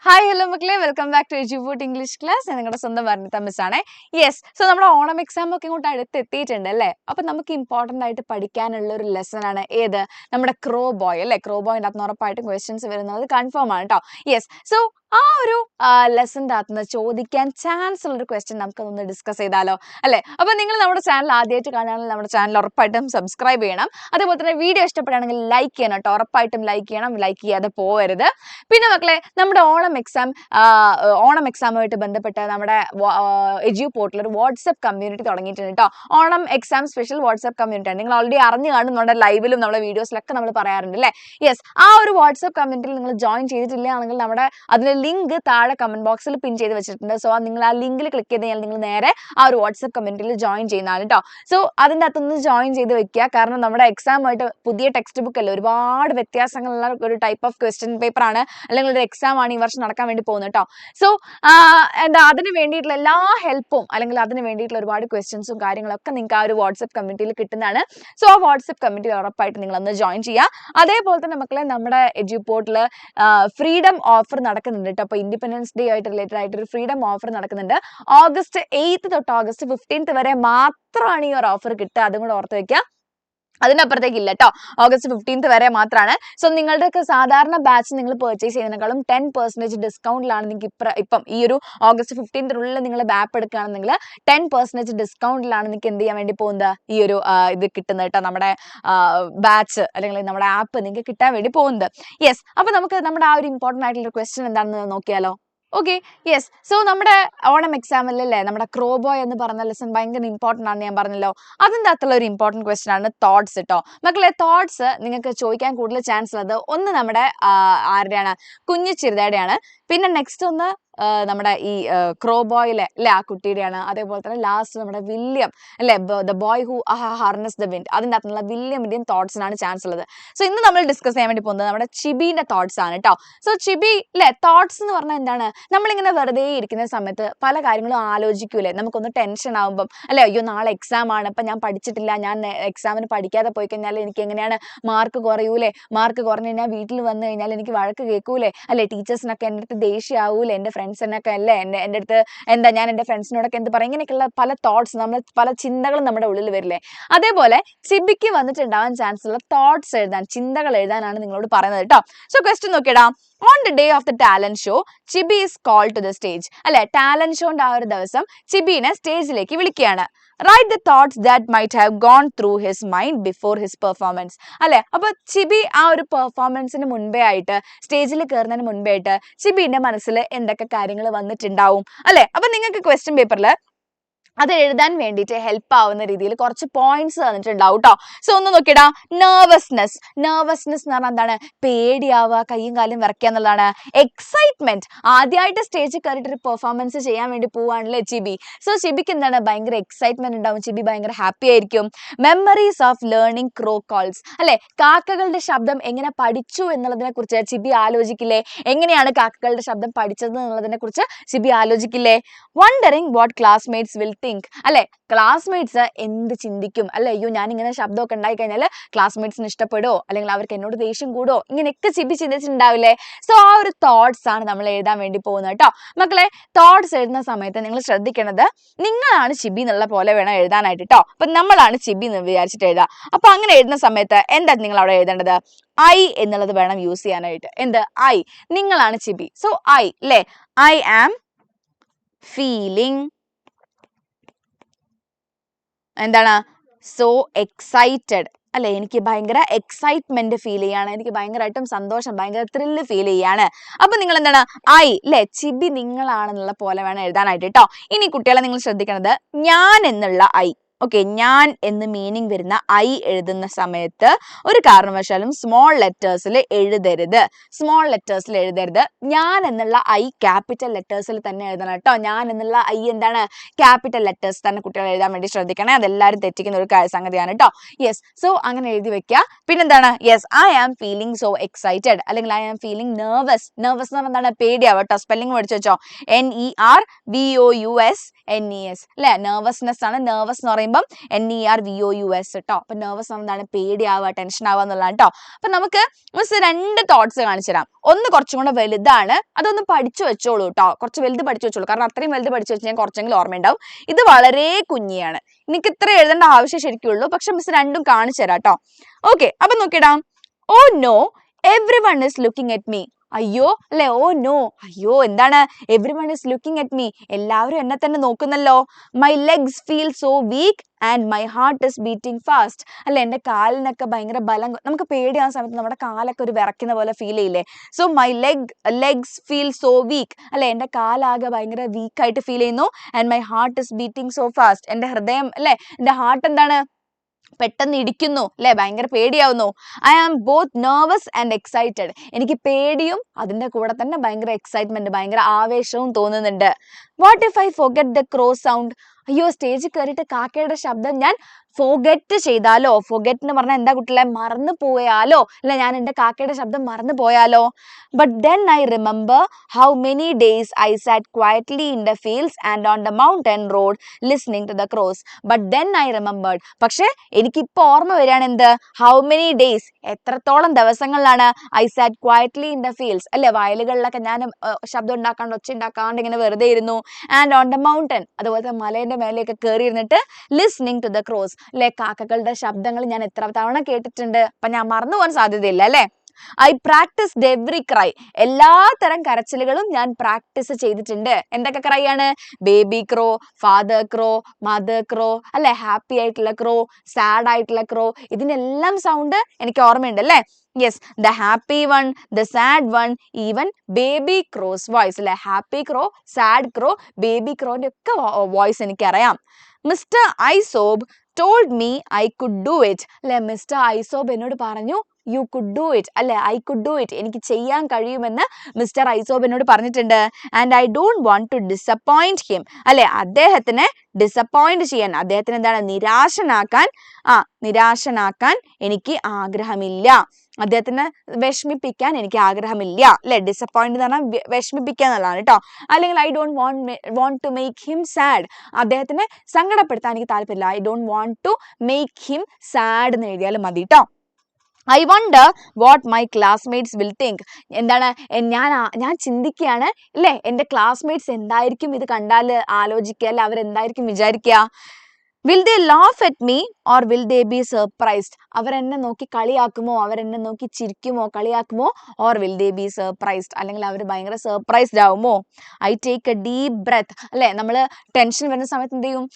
Hi hello മക്കളെ, welcome back to Eduboot English class. ഞാൻ നിങ്ങളുടെ സ്വന്തം വർണ്ണിത മിസ് ആണ്. യെസ്, സോ നമ്മുടെ ഓണം എക്സാം ഒക്കെ ഇങ്ങോട്ട് അടുത്തെത്തിയിട്ടുണ്ട് അല്ലേ. അപ്പം നമുക്ക് ഇമ്പോർട്ടൻ്റ് ആയിട്ട് പഠിക്കാനുള്ള ഒരു ലെസൺ ആണ് ഏത്, നമ്മുടെ ക്രോ ബോയ് അല്ലേ. ക്രോ ബോയിൻ്റെ അകത്ത് ഉറപ്പായിട്ടും ക്വസ്റ്റ്യൻസ് വരുന്നത് കൺഫേം ആണ് കേട്ടോ. യെസ്, സോ ആ ഒരു ലെസൻ്റെ അകത്ത് നിന്ന് ചോദിക്കാൻ ചാൻസ് ഉള്ളൊരു ക്വസ്റ്റ്യൻ നമുക്കൊന്ന് ഡിസ്കസ് ചെയ്താലോ അല്ലേ. അപ്പോൾ നിങ്ങൾ നമ്മുടെ ചാനൽ ആദ്യമായിട്ട് കാണുകയാണെങ്കിൽ നമ്മുടെ ചാനൽ ഉറപ്പായിട്ടും സബ്സ്ക്രൈബ് ചെയ്യണം. അതേപോലെ തന്നെ വീഡിയോ ഇഷ്ടപ്പെടുകയാണെങ്കിൽ ലൈക്ക് ചെയ്യണം കേട്ടോ, ഉറപ്പായിട്ടും ലൈക്ക് ചെയ്യണം, ലൈക്ക് ചെയ്യാതെ പോകരുത്. പിന്നെ മക്കളെ, നമ്മുടെ ഓണം എക്സാമുമായിട്ട് ബന്ധപ്പെട്ട് നമ്മുടെ എജ്യൂ പോർട്ടൽ ഒരു വാട്സ്ആപ്പ് കമ്മ്യൂണിറ്റി തുടങ്ങിയിട്ടുണ്ട് കേട്ടോ. Onam exam special WhatsApp community ആണ്. നിങ്ങൾ ഓൾറെഡി അറിഞ്ഞു കാണുന്നുണ്ട്, ലൈവിലും നമ്മുടെ വീഡിയോസിലൊക്കെ നമ്മൾ പറയാറുണ്ട് അല്ലേ. യെസ്, ആ ഒരു വാട്സ്ആപ്പ് കമ്മ്യൂണിറ്റിയിൽ നിങ്ങൾ ജോയിൻ ചെയ്തിട്ടില്ലാണെങ്കിൽ നമ്മുടെ അതിന്റെ ലിങ്ക് താഴെ കമന്റ് ബോക്സിൽ പിൻ ചെയ്ത് വെച്ചിട്ടുണ്ട്. സോ നിങ്ങൾ ആ ലിങ്കിൽ ക്ലിക്ക് ചെയ്ത് കഴിഞ്ഞാൽ നിങ്ങൾ നേരെ ആ ഒരു വാട്സ്ആപ്പ് കമ്മ്യൂണിറ്റിയിൽ ജോയിൻ ചെയ്യുന്നതാണ് കേട്ടോ. സോ അതിൻ്റെ അകത്തുനിന്ന് ജോയിൻ ചെയ്ത് വെക്കുക. കാരണം നമ്മുടെ എക്സാമായിട്ട് പുതിയ ടെക്സ്റ്റ് ബുക്ക് അല്ലേ, ഒരുപാട് വ്യത്യാസങ്ങളുള്ള ഒരു ടൈപ്പ് ഓഫ് ക്വസ്റ്റ്യൻ പേപ്പർ ആണ്, അല്ലെങ്കിൽ ഒരു എക്സാം ആണ് ഈ വർഷം നടക്കാൻ വേണ്ടി പോകുന്നത് കേട്ടോ. സോ അതിന് വേണ്ടിയിട്ടുള്ള എല്ലാ ഹെൽപ്പും അല്ലെങ്കിൽ അതിന് വേണ്ടിയിട്ടുള്ള ഒരുപാട് ക്വസ്റ്റ്യൻസും കാര്യങ്ങളൊക്കെ നിങ്ങൾക്ക് ആ ഒരു വാട്സ്ആപ്പ് കമ്മ്യൂണിറ്റിയിൽ കിട്ടുന്നതാണ്. സോ ആ വാട്സ്ആപ്പ് കമ്മ്യൂണിറ്റി ഉറപ്പായിട്ട് നിങ്ങൾ അന്ന് ജോയിൻ ചെയ്യുക. അതേപോലെ തന്നെ മക്കളെ, നമ്മുടെ എജ്യൂ പോർട്ടൽ ഫ്രീഡം ഓഫർ നടക്കുന്നുണ്ട് കേട്ടോ. അപ്പോൾ ഇൻഡിപെൻഡൻസ് ഡേ ആയിട്ട് റിലേറ്റഡ് ആയിട്ട് ഒരു ഫ്രീഡം ഓഫർ നടക്കുന്നുണ്ട്. August 8 തൊട്ട് August 15 വരെ മാത്രമാണ് ഈ ഒരു ഓഫർ കിട്ടുക. അതും കൂടെ ഓർത്ത് വെക്കുക, അതിനപ്പുറത്തേക്ക് ഇല്ല കേട്ടോ. August 15 വരെ മാത്രമാണ്. സോ നിങ്ങളുടെ സാധാരണ ബാച്ച് നിങ്ങൾ പർച്ചേസ് ചെയ്യുന്നതിനേക്കാളും 10% ഡിസ്കൗണ്ടിലാണ് നിങ്ങൾക്ക് ഇപ്പം ഈ ഒരു August 15 നിങ്ങൾ ആപ്പ് എടുക്കുകയാണെന്നെങ്കിൽ 10% ഡിസ്കൗണ്ടിലാണ് നിങ്ങൾക്ക് എന്ത് ചെയ്യാൻ വേണ്ടി പോകുന്നത്, ഈ ഒരു ഇത് കിട്ടുന്നത് കേട്ടോ. നമ്മുടെ ബാച്ച് അല്ലെങ്കിൽ നമ്മുടെ ആപ്പ് നിങ്ങൾക്ക് കിട്ടാൻ വേണ്ടി പോകുന്നത്. യെസ്, അപ്പൊ നമുക്ക് നമ്മുടെ ആ ഒരു ഇമ്പോർട്ടൻ്റ് ആയിട്ടുള്ള ക്വസ്റ്റ്യൻ എന്താണെന്ന് നോക്കിയാലോ. Okay, yes. സോ നമ്മുടെ ഓണം എക്സാമിലല്ലേ നമ്മുടെ ക്രോ ബോയ് എന്ന് പറഞ്ഞ ലെസൺ ഭയങ്കര ഇമ്പോർട്ടൻ്റ് ആണെന്ന് ഞാൻ പറഞ്ഞല്ലോ. അതിൻ്റെ അകത്തുള്ള ഒരു ഇമ്പോർട്ടൻറ്റ് ക്വസ്റ്റ്യൻ ആണ് തോട്ട്സ് കേട്ടോ. മക്കളെ, തോട്ട്സ് നിങ്ങൾക്ക് ചോദിക്കാൻ കൂടുതൽ ചാൻസ് ഉള്ളത് ഒന്ന് നമ്മുടെ ആരുടെയാണ്, കുഞ്ഞിച്ചിരുതയുടെയാണ്. പിന്നെ നെക്സ്റ്റ് ഒന്ന് നമ്മുടെ ഈ ക്രോ ബോയിലെ അല്ലെ ആ കുട്ടിയുടെയാണ്. അതേപോലെ തന്നെ ലാസ്റ്റ് നമ്മുടെ വില്യം അല്ലെ, the boy who harness the wind, അതിൻ്റെ അകത്തുള്ള വില്യമിൻ്റെയും തോട്ട്സിനാണ് ചാൻസ് ഉള്ളത്. സോ ഇന്ന് നമ്മൾ ഡിസ്കസ് ചെയ്യാൻ വേണ്ടി പോകുന്നത് നമ്മുടെ ചിബീൻ്റെ തോട്ട്സ് ആണ് കേട്ടോ. സോ ചിബി അല്ലെ, തോട്ട്സ് എന്ന് പറഞ്ഞാൽ എന്താണ്, നമ്മളിങ്ങനെ വെറുതെ ഇരിക്കുന്ന സമയത്ത് പല കാര്യങ്ങളും ആലോചിക്കൂലേ, നമുക്കൊന്ന് ടെൻഷൻ ആകുമ്പം അല്ലെ, അയ്യോ നാളെ എക്സാം ആണ്, ഇപ്പം ഞാൻ പഠിച്ചിട്ടില്ല, ഞാൻ എക്സാമിന് പഠിക്കാതെ പോയി കഴിഞ്ഞാൽ എനിക്ക് എങ്ങനെയാണ് മാർക്ക് കുറയൂലേ, മാർക്ക് കുറഞ്ഞു കഴിഞ്ഞാൽ വീട്ടിൽ വന്നു കഴിഞ്ഞാൽ എനിക്ക് വഴക്ക് കേൾക്കൂലേ അല്ലെ, ടീച്ചേഴ്സിനൊക്കെ എൻ്റെ അടുത്ത് ദേഷ്യമാവൂലേ, എൻ്റെ ഫ്രണ്ട്സിനൊക്കെ അല്ലേ എൻ്റെ അടുത്ത് എന്താ, ഞാൻ എൻ്റെ ഫ്രണ്ട്സിനോടൊക്കെ എന്ത് പറയും, ഇങ്ങനെയൊക്കെയുള്ള പല തോട്ട്സ്, നമ്മൾ പല ചിന്തകളും നമ്മുടെ ഉള്ളിൽ വരില്ലേ. അതേപോലെ ചിബിക്ക് വന്നിട്ടുണ്ടാവാൻ ചാൻസ് ഉള്ള തോട്ട്സ് എഴുതാൻ, ചിന്തകൾ എഴുതാനാണ് നിങ്ങളോട് പറയുന്നത് കേട്ടോ. സോ ക്വസ്റ്റ്യൻ നോക്കിയിടാ. On the day of the talent show, Chibi is called to the stage. അല്ലെ, ടാലന്റ് ഷോന്റെ ആ ഒരു ദിവസം ചിബിനെ സ്റ്റേജിലേക്ക് വിളിക്കുകയാണ്. Write the thoughts that might have gone through his mind before his performance. അല്ലെ, അപ്പൊ ചിബി ആ ഒരു പെർഫോമൻസിന് മുൻപേ ആയിട്ട്, സ്റ്റേജിൽ കയറുന്നതിന് മുൻപേ ആയിട്ട് ചിബിന്റെ മനസ്സിൽ എന്തൊക്കെ കാര്യങ്ങൾ വന്നിട്ടുണ്ടാവും അല്ലെ. അപ്പൊ നിങ്ങൾക്ക് ക്വസ്റ്റ്യൻ പേപ്പറിൽ അത് എഴുതാൻ വേണ്ടിയിട്ട് ഹെൽപ്പ് ആവുന്ന രീതിയിൽ കുറച്ച് പോയിന്റ്സ് തന്നിട്ടുണ്ടാവും കേട്ടോ. സോ ഒന്ന് നോക്കിയിടാ. നെർവസ്നെസ് എന്ന് പറഞ്ഞാൽ എന്താണ്, പേടിയാവുക, കയ്യും കാലും വിറയ്ക്കുക എന്നുള്ളതാണ്. എക്സൈറ്റ്മെന്റ്, ആദ്യമായിട്ട് സ്റ്റേജിൽ കയറിയിട്ട് ഒരു പെർഫോമൻസ് ചെയ്യാൻ വേണ്ടി പോവാണല്ലേ ചിബി. സോ ചിബിക്ക് എന്താണ്, ഭയങ്കര എക്സൈറ്റ്മെന്റ് ഉണ്ടാവും, ചിബി ഭയങ്കര ഹാപ്പി ആയിരിക്കും. Memories of learning crow calls അല്ലെ, കാക്കകളുടെ ശബ്ദം എങ്ങനെ പഠിച്ചു എന്നുള്ളതിനെ കുറിച്ച് ചിബി ആലോചിക്കില്ലേ, എങ്ങനെയാണ് കാക്കകളുടെ ശബ്ദം പഠിച്ചത് എന്നുള്ളതിനെ കുറിച്ച് ചിബി ആലോചിക്കില്ലേ. വണ്ടറിങ് വാട്ട് ക്ലാസ്മേറ്റ്സ് വിൽ അല്ലെ, ക്ലാസ്മേറ്റ്സ് എന്ത് ചിന്തിക്കും അല്ലെ, അയ്യോ ഞാൻ ഇങ്ങനെ ശബ്ദമൊക്കെ ഉണ്ടായി കഴിഞ്ഞാൽ ക്ലാസ്മേറ്റ്സിന് ഇഷ്ടപ്പെടുമോ, അല്ലെങ്കിൽ അവർക്ക് എന്നോട് ദേഷ്യം കൂടോ, ഇങ്ങനെയൊക്കെ ചിബി ചിന്തിച്ചിട്ടുണ്ടാവില്ലേ. സോ ആ ഒരു തോട്ട്സ് ആണ് നമ്മൾ എഴുതാൻ വേണ്ടി പോകുന്നത് കേട്ടോ. മക്കളെ, തോട്ട്സ് എഴുതുന്ന സമയത്ത് നിങ്ങൾ ശ്രദ്ധിക്കേണ്ടത്, നിങ്ങളാണ് ചിബി എന്നുള്ള പോലെ വേണം എഴുതാനായിട്ട് കേട്ടോ. അപ്പൊ നമ്മളാണ് ചിബി എന്ന് വിചാരിച്ചിട്ട് എഴുതാം. അപ്പൊ അങ്ങനെ എഴുതുന്ന സമയത്ത് എന്താ നിങ്ങൾ അവിടെ എഴുതേണ്ടത്, ഐ എന്നുള്ളത് വേണം യൂസ് ചെയ്യാനായിട്ട്. എന്ത്, ഐ, നിങ്ങളാണ് ചിബി. സോ ഐ അല്ലെ, ഐ ആം ഫീലിംഗ് എന്താണ്, സോ എക്സൈറ്റഡ് അല്ലെ, എനിക്ക് ഭയങ്കര എക്സൈറ്റ്മെന്റ് ഫീൽ ചെയ്യാണ്, എനിക്ക് ഭയങ്കരമായിട്ടും സന്തോഷം, ഭയങ്കര ത്രില്ല് ഫീൽ ചെയ്യാണ്. അപ്പൊ നിങ്ങൾ എന്താണ്, ഐ അല്ലെ, ചിബി നിങ്ങളാണെന്നുള്ള പോലെ വേണം എഴുതാനായിട്ട് കേട്ടോ. ഇനി കുട്ടികളെ നിങ്ങൾ ശ്രദ്ധിക്കുന്നത്, ഞാൻ എന്നുള്ള ഐ, ഓക്കെ, ഞാൻ എന്ന് മീനിങ് വരുന്ന ഐ എഴുതുന്ന സമയത്ത് ഒരു കാരണവശാലും സ്മോൾ ലെറ്റേഴ്സിൽ എഴുതരുത്. ഞാൻ എന്നുള്ള ഐ ക്യാപിറ്റൽ ലെറ്റേഴ്സിൽ തന്നെ എഴുതണം കേട്ടോ. ഞാൻ എന്നുള്ള ഐ എന്താണ്, ക്യാപിറ്റൽ ലെറ്റേഴ്സ് തന്നെ കുട്ടികൾ എഴുതാൻ വേണ്ടി ശ്രദ്ധിക്കണേ. അതെല്ലാവരും തെറ്റിക്കുന്ന ഒരു സംഗതിയാണ് കേട്ടോ. യെസ്, സോ അങ്ങനെ എഴുതി വെക്കുക. പിന്നെന്താണ്, yes, I am feeling so excited അല്ലെങ്കിൽ ഐ ആം ഫീലിംഗ് നെർവസ് എന്ന് പറഞ്ഞാൽ എന്താണ്, പേടിയാവും കേട്ടോ. സ്പെല്ലിംഗ് പഠിച്ചു വെച്ചോ, NERVOUSNES അല്ലെ, നെർവസ്നെസ് ആണ്. നെർവസ് എന്ന് പറയുമ്പോൾ പറയുമ്പോൾ NERVOUS കേട്ടോ. അപ്പൊ നെർവസ് എന്താണ്, പേടിയാവുക, ടെൻഷൻ ആവുക എന്നുള്ളതാണ് കേട്ടോ. അപ്പൊ നമുക്ക് മിസ് 2 തോട്ട്സ് കാണിച്ചു തരാം. ഒന്ന് കുറച്ചും കൂടെ വലുതാണ്, അതൊന്ന് പഠിച്ചു വെച്ചോളൂ കേട്ടോ. കുറച്ച് വലുത് പഠിച്ചു വെച്ചോളൂ, കാരണം അത്രയും വലുത് പഠിച്ചു വെച്ച് ഞാൻ കുറച്ചെങ്കിലും ഓർമ്മയുണ്ടാവും. ഇത് വളരെ കുഞ്ഞിയാണ്, എനിക്ക് ഇത്ര എഴുതേണ്ട ആവശ്യം ശരിക്കുള്ളൂ. പക്ഷെ മിസ് 2ഉം കാണിച്ചു തരാം കേട്ടോ. ഓക്കെ, അപ്പൊ നോക്കിടാം. Oh no, everyone is looking at me. അയ്യോ അല്ലെ, ഓ നോ, അയ്യോ എന്താണ്, everyone is looking at me, എല്ലാവരും എന്നെ തന്നെ നോക്കുന്നല്ലോ. My legs feel so weak and my heart is beating fast. അല്ലെ, എൻ്റെ കാലിനൊക്കെ ഭയങ്കര ബലം, നമുക്ക് പേടിയാവുന്ന സമയത്ത് നമ്മുടെ കാലൊക്കെ ഒരു വിറയ്ക്കുന്ന പോലെ ഫീൽ ചെയ്യില്ലേ. So my legs feel so weak. അല്ലെ, എൻ്റെ കാലാകെ ഭയങ്കര വീക്കായിട്ട് ഫീൽ ചെയ്യുന്നു. And my heart is beating so fast. എൻ്റെ ഹൃദയം അല്ലെ, എൻ്റെ ഹാർട്ട് എന്താണ്, പെട്ടെന്ന് ഇടിക്കുന്നു അല്ലെ, ഭയങ്കര പേടിയാവുന്നു. I am both nervous and excited. എനിക്ക് പേടിയും അതിന്റെ കൂടെ തന്നെ ഭയങ്കര എക്സൈറ്റ്മെന്റ്, ഭയങ്കര ആവേശവും തോന്നുന്നുണ്ട്. What if I forget the crow sound. അയ്യോ, സ്റ്റേജിൽ കയറിയിട്ട് കാക്കയുടെ ശബ്ദം ഞാൻ ഫോർഗെറ്റ് ചെയ്താലോ. ഫോർഗെറ്റ് എന്ന് പറഞ്ഞാൽ എന്താ കുട്ടികളെ, മറന്നു പോയാലോ, അല്ലെ ഞാൻ എൻ്റെ കാക്കയുടെ ശബ്ദം മറന്നു പോയാലോ. But then I remember how many days I sat quietly in the fields and on the mountain road listening to the crows. But then I remembered. പക്ഷെ എനിക്കിപ്പോൾ ഓർമ്മ വരികയാണ് എന്ത്, ഹൗ മെനി ഡേയ്സ്, എത്രത്തോളം ദിവസങ്ങളിലാണ് I sat quietly in the fields അല്ലെ, വയലുകളിലൊക്കെ ഞാൻ ശബ്ദം ഉണ്ടാക്കാണ്ട്, ഒച്ച ഉണ്ടാക്കാണ്ട് ഇങ്ങനെ വെറുതെ ഇരുന്നു. ആൻഡ് ഓൺ ദ മൗണ്ടൻ, അതുപോലെ മലേന്റെ മേലെയൊക്കെ കയറി ഇരുന്നിട്ട് ലിസ്ണിംഗ് ടു ദ ക്രോസ് അല്ലെ, കാക്കകളുടെ ശബ്ദങ്ങൾ ഞാൻ എത്ര തവണ കേട്ടിട്ടുണ്ട്. അപ്പൊ ഞാൻ മറന്നു പോകാൻ സാധ്യതയില്ല അല്ലെ. I practised every cry. എല്ലാ തരം കരച്ചിലുകളും ഞാൻ പ്രാക്ടീസ് ചെയ്തിട്ടുണ്ട്. എന്തൊക്കെ ക്രൈ ആണ്, ബേബി ക്രോ, ഫാദർ ക്രോ, മദർ ക്രോ അല്ലെ, ഹാപ്പി ആയിട്ടുള്ള ക്രോ, സാഡ് ആയിട്ടുള്ള ക്രോ, ഇതിനെല്ലാം സൗണ്ട് എനിക്ക് ഓർമ്മയുണ്ട് അല്ലെ. Yes, the happy one, the sad one, even baby crow's voice അല്ലെ, happy crow, sad crow, baby ക്രോന്റെ ഒക്കെ വോയിസ് എനിക്കറിയാം. Mister Isob told me I could do it. അല്ലെ, മിസ്റ്റർ ഐസോബ് എന്നോട് പറഞ്ഞു യു കുഡ് ഡു ഇറ്റ് അല്ലെ, I could do it, എനിക്ക് ചെയ്യാൻ കഴിയുമെന്ന് മിസ്റ്റർ ഐസോബ് എന്നോട് പറഞ്ഞിട്ടുണ്ട്. And I don't want to disappoint him അല്ലെ, അദ്ദേഹത്തിനെ ഡിസപ്പോയിന്റ് ചെയ്യാൻ, അദ്ദേഹത്തിന് എന്താണ്, നിരാശനാക്കാൻ എനിക്ക് ആഗ്രഹമില്ല, അദ്ദേഹത്തിനെ വിഷമിപ്പിക്കാൻ എനിക്ക് ആഗ്രഹമില്ല അല്ലെ. ഡിസപ്പോയിന്റ് എന്ന് പറഞ്ഞാൽ വിഷമിപ്പിക്കുക എന്നുള്ളതാണ് കേട്ടോ. അല്ലെങ്കിൽ I don't want to make him sad, അദ്ദേഹത്തിനെ സങ്കടപ്പെടുത്താൻ എനിക്ക് താല്പര്യമില്ല. I don't want to make him sad എന്ന് എഴുതിയാലും മതി കേട്ടോ. I wonder what my classmates will think. എന്താണ്, ഞാൻ ചിന്തിക്കുകയാണ് അല്ലേ, എൻ്റെ ക്ലാസ്മേറ്റ്സ് എന്തായിരിക്കും ഇത് കണ്ടാൽ ആലോചിക്കുക അല്ലെ, അവരെന്തായിരിക്കും വിചാരിക്കുക. Will they laugh at me or will they be surprised. അവരെന്നെ നോക്കി കളിയാക്കുമോ, അവരെന്നെ നോക്കി ചിരിക്കുമോ, കളിയാക്കുമോ, or will they be surprised, അല്ലെങ്കിൽ അവർ ഭയങ്കര സർപ്രൈസ്ഡ് ആവുമോ. I take a deep breath അല്ലെ, നമ്മൾ ടെൻഷൻ വരുന്ന സമയത്ത് എന്ത് ചെയ്യും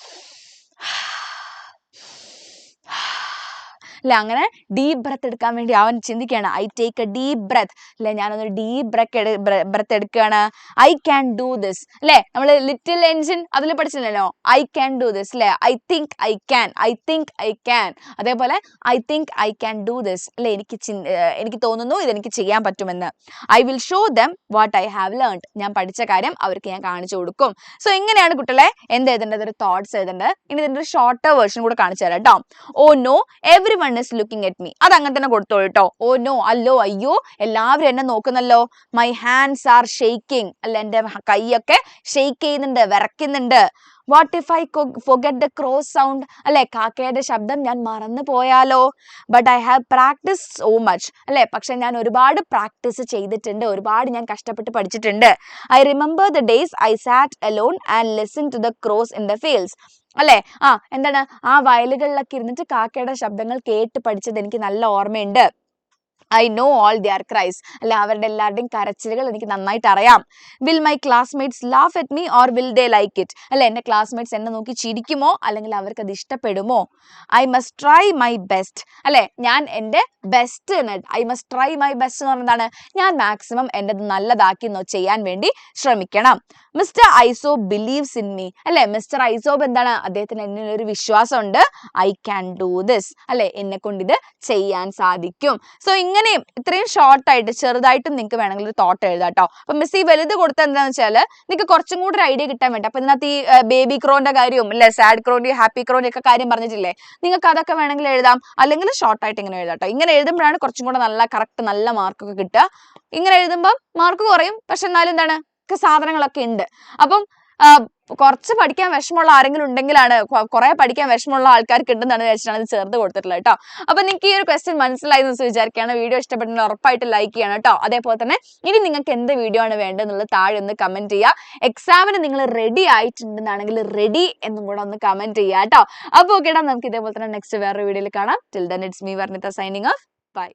അല്ലെ, അങ്ങനെ ഡീപ് ബ്രെത്ത് എടുക്കാൻ വേണ്ടി അവൻ ചിന്തിക്കുകയാണ്. I take a deep breath അല്ലെ, ഞാനൊന്ന് ഡീപ് ബ്രെത്ത് എടുക്കുകയാണ്. ഐ ക്യാൻ ഡു ദിസ് അല്ലെ, നമ്മൾ ലിറ്റിൽ എൻജിൻ അതിൽ പഠിച്ചില്ലല്ലോ, ഐ ക്യാൻ ഡു ദിസ് അല്ലെ, ഐ തിങ്ക് ഐ ക്യാൻ, അതേപോലെ I think I can do this അല്ലെ, എനിക്ക് തോന്നുന്നു ഇതെനിക്ക് ചെയ്യാൻ പറ്റുമെന്ന്. I will show them what I have learned, ഞാൻ പഠിച്ച കാര്യം അവർക്ക് ഞാൻ കാണിച്ചു കൊടുക്കും. സോ ഇങ്ങനെയാണ് കുട്ടികളെ എന്ത് എഴുതേണ്ടത്, ഒരു തോട്ട്സ് എഴുതേണ്ടത്. ഇനി ഇതിന്റെ ഒരു ഷോർട്ടർ വേർഷൻ കൂടെ കാണിച്ചു തരാം കേട്ടോ. Oh no, everyone is looking at me. അത് അങ്ങനെ തന്നെ കൊടുത്തോളൂ കേട്ടോ. ഓ നോ, അല്ലോ, അയ്യോ, എല്ലാവരും എന്നെ നോക്കുന്നല്ലോ. മൈ ഹാൻഡ്സ് ആർ ഷെയ്ക്കിംഗ് അല്ല, എൻ്റെ കൈയൊക്കെ ഷെയ്ക്ക് ചെയ്യുന്നുണ്ട്, വിറയ്ക്കുന്നുണ്ട്. What if I forget the crow sound അല്ലെ, കാക്കയുടെ ശബ്ദം ഞാൻ മറന്നു പോയാലോ. But I have practice so much അല്ലെ, പക്ഷെ ഞാൻ ഒരുപാട് പ്രാക്ടീസ് ചെയ്തിട്ടുണ്ട്, ഒരുപാട് ഞാൻ കഷ്ടപ്പെട്ട് പഠിച്ചിട്ടുണ്ട്. I remember the days I sat alone and listen to the crows in the fields അല്ലെ. എന്താണ്, ആ വയലുകളിലൊക്കെ ഇരുന്നിട്ട് കാക്കയുടെ ശബ്ദങ്ങൾ കേട്ട് പഠിച്ചത് എനിക്ക് നല്ല ഓർമ്മയുണ്ട്. I know all their cries അല്ലെ, അവരുടെ എല്ലാവരുടെയും കരച്ചിലുകൾ എനിക്ക് നന്നായിട്ട് അറിയാം. Will my classmates laugh at me or will they like it അല്ലെ, എൻ്റെ ക്ലാസ്മേറ്റ്സ് എന്നെ നോക്കി ചിരിക്കുമോ അല്ലെങ്കിൽ അവർക്ക് അത് ഇഷ്ടപ്പെടുമോ. I must try my best അല്ലെ, ഞാൻ എൻ്റെ best, I must try my best എന്ന് പറഞ്ഞതാണ് ഞാൻ മാക്സിമം എൻ്റെ നല്ലതാക്കി ചെയ്യാൻ വേണ്ടി ശ്രമിക്കണം. Mister Isob believes in me അല്ലെ, മിസ്റ്റർ ഐസോബ് എന്താണ്, അദ്ദേഹത്തിന് എന്നിൽ ഒരു വിശ്വാസമുണ്ട്. ഐ ക്യാൻ ഡു ദിസ് അല്ലെ, എന്നെ കൊണ്ട് ഇത് ചെയ്യാൻ സാധിക്കും. സോ ഇങ്ങനെയും ഇത്രയും ഷോർട്ടായിട്ട് ചെറുതായിട്ടും നിങ്ങൾക്ക് വേണമെങ്കിൽ ഒരു തോട്ട് എഴുതാം കേട്ടോ. അപ്പൊ മിസ് ഈ വലുത് കൊടുത്ത എന്താണെന്ന് വെച്ചാൽ നിങ്ങൾക്ക് കുറച്ചും കൂടി ഒരു ഐഡിയ കിട്ടാൻ വേണ്ടി. അപ്പൊ ഇതിനകത്ത് ഈ ബേബി ക്രോന്റെ കാര്യവും അല്ലെ, സാഡ് ക്രോന്റെ ഹാപ്പി ക്രോന്റെ ഒക്കെ കാര്യം പറഞ്ഞിട്ടില്ലേ, നിങ്ങൾക്ക് അതൊക്കെ വേണമെങ്കിൽ എഴുതാം, അല്ലെങ്കിൽ ഷോർട്ടായിട്ട് ഇങ്ങനെ എഴുതാം കേട്ടോ. ഇങ്ങനെ എഴുതുമ്പോഴാണ് കുറച്ചും കൂടെ നല്ല കറക്റ്റ് നല്ല മാർക്കൊക്കെ കിട്ടുക. ഇങ്ങനെ എഴുതുമ്പോൾ മാർക്ക് കുറയും, പക്ഷെ എന്നാലും എന്താണ് സാധനങ്ങളൊക്കെ ഉണ്ട്. അപ്പം കുറച്ച് പഠിക്കാൻ വിഷമമുള്ള ആരെങ്കിലും ഉണ്ടെങ്കിലാണ്, കുറെ പഠിക്കാൻ വിഷമമുള്ള ആൾക്കാർക്ക് ഉണ്ടെന്നാണ് വിചാരിച്ചിട്ടാണ് ഇത് ചേർത്ത് കൊടുത്തിട്ടുള്ളത് കേട്ടോ. അപ്പൊ നിങ്ങൾക്ക് ഈ ഒരു ക്വസ്റ്റ്യൻ മനസ്സിലായി എന്ന് വിചാരിക്കുകയാണ്. വീഡിയോ ഇഷ്ടപ്പെട്ടെങ്കിൽ ഉറപ്പായിട്ട് ലൈക്ക് ചെയ്യണം കേട്ടോ. അതേപോലെ തന്നെ ഇനി നിങ്ങൾക്ക് എന്ത് വീഡിയോ ആണ് വേണ്ടതെന്നുള്ളത് താഴെ ഒന്ന് കമന്റ് ചെയ്യുക. എക്സാമിന് നിങ്ങൾ റെഡി ആയിട്ടുണ്ടെന്നാണെങ്കിൽ റെഡി എന്നും കൂടെ ഒന്ന് കമന്റ് ചെയ്യുക കേട്ടോ. അപ്പോൾ ഓക്കേടാ, നമുക്ക് ഇതേപോലെ തന്നെ നെക്സ്റ്റ് വേറൊരു വീഡിയോയിൽ കാണാം. Till then it's me Varnitha signing off. By.